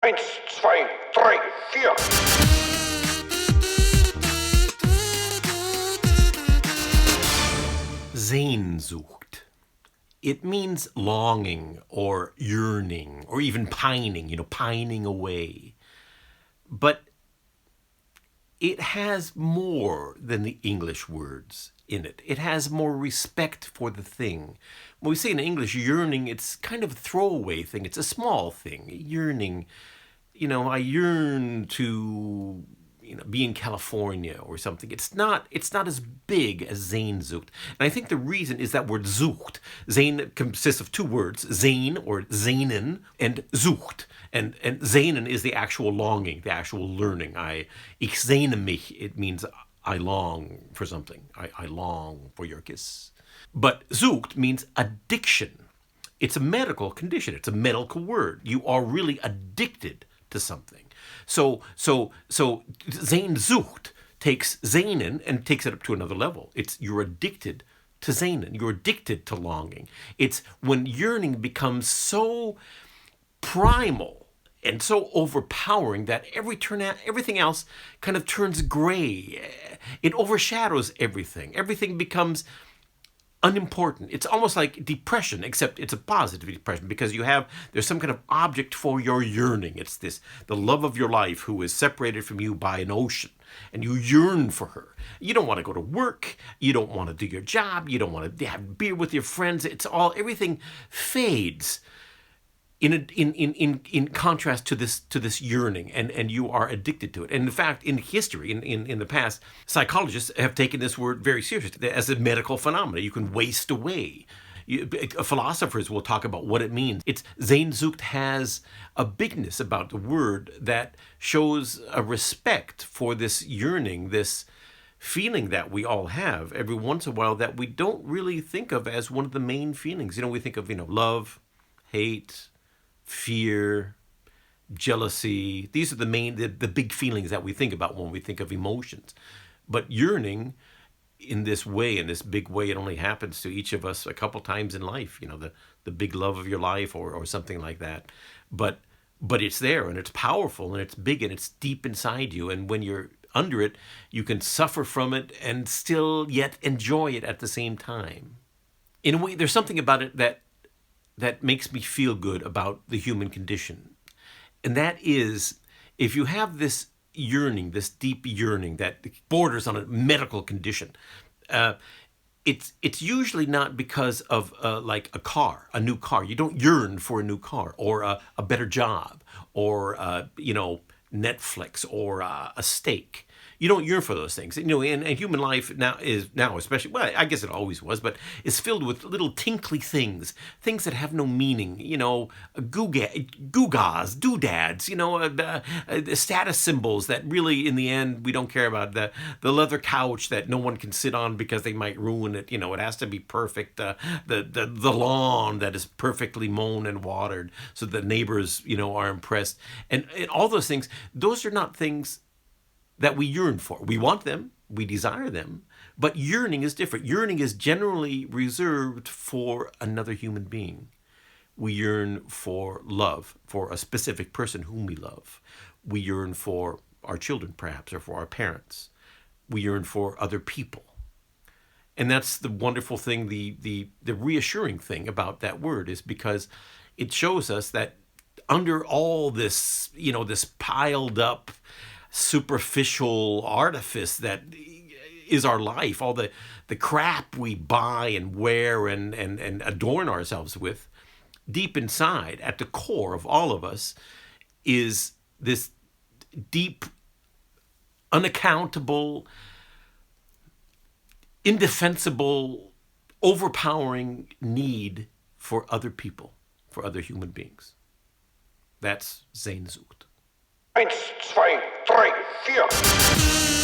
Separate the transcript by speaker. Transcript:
Speaker 1: Eins, zwei, drei, vier.
Speaker 2: Sehnsucht. It means longing or yearning or even pining, pining away. But it has more than the English words in it. It has more respect for the thing. When we say in English yearning, it's kind of a throwaway thing. It's a small thing. Yearning, I yearn to be in California or something. It's not as big as Sehnsucht. And I think the reason is that word Sucht. Sehn consists of two words, Sehn or Sehnen and Sucht. And Sehnen is the actual longing, the actual learning. Ich sehne mich, it means I long for something. I long for your kiss. But Sucht means addiction. It's a medical condition. It's a medical word. You are really addicted to something. So Sehnsucht takes Sehnen and takes it up to another level. You're addicted to Sehnen. You're addicted to longing. It's when yearning becomes so primal and so overpowering that everything else kind of turns gray. It overshadows everything. Everything becomes unimportant. It's almost like depression, except it's a positive depression because there's some kind of object for your yearning. It's the love of your life who is separated from you by an ocean, and you yearn for her. You don't want to go to work. You don't want to do your job. You don't want to have beer with your friends. Everything fades in contrast to this yearning, and you are addicted to it. And in fact, in history, in the past, psychologists have taken this word very seriously as a medical phenomenon. You can waste away. Philosophers will talk about what it means. Sehnsucht has a bigness about the word that shows a respect for this yearning, this feeling that we all have every once in a while that we don't really think of as one of the main feelings. We think of love, hate, fear, jealousy. These are the big feelings that we think about when we think of emotions. But yearning in this way, in this big way, it only happens to each of us a couple times in life, the big love of your life or something like that. But it's there, and it's powerful, and it's big, and it's deep inside you. And when you're under it, you can suffer from it and still yet enjoy it at the same time. In a way, there's something about it that makes me feel good about the human condition. And that is, if you have this yearning, this deep yearning that borders on a medical condition, it's usually not because of like a new car. You don't yearn for a new car or a better job or, Netflix or a steak. You don't yearn for those things. And human life now especially, well, I guess it always was, but is filled with little tinkly things that have no meaning, gewgaws, doodads, status symbols that really, in the end, we don't care about. The leather couch that no one can sit on because they might ruin it. It has to be perfect. The lawn that is perfectly mown and watered so the neighbors, are impressed. And all those things, those are not things that we yearn for. We want them, we desire them, but yearning is different. Yearning is generally reserved for another human being. We yearn for love, for a specific person whom we love. We yearn for our children, perhaps, or for our parents. We yearn for other people. And that's the wonderful thing, the reassuring thing about that word is because it shows us that under all this, this piled up superficial artifice that is our life, all the crap we buy and wear and adorn ourselves with, deep inside, at the core of all of us, is this deep, unaccountable, indefensible, overpowering need for other people, for other human beings. That's Sehnsucht.
Speaker 1: Eins, zwei, drei, vier.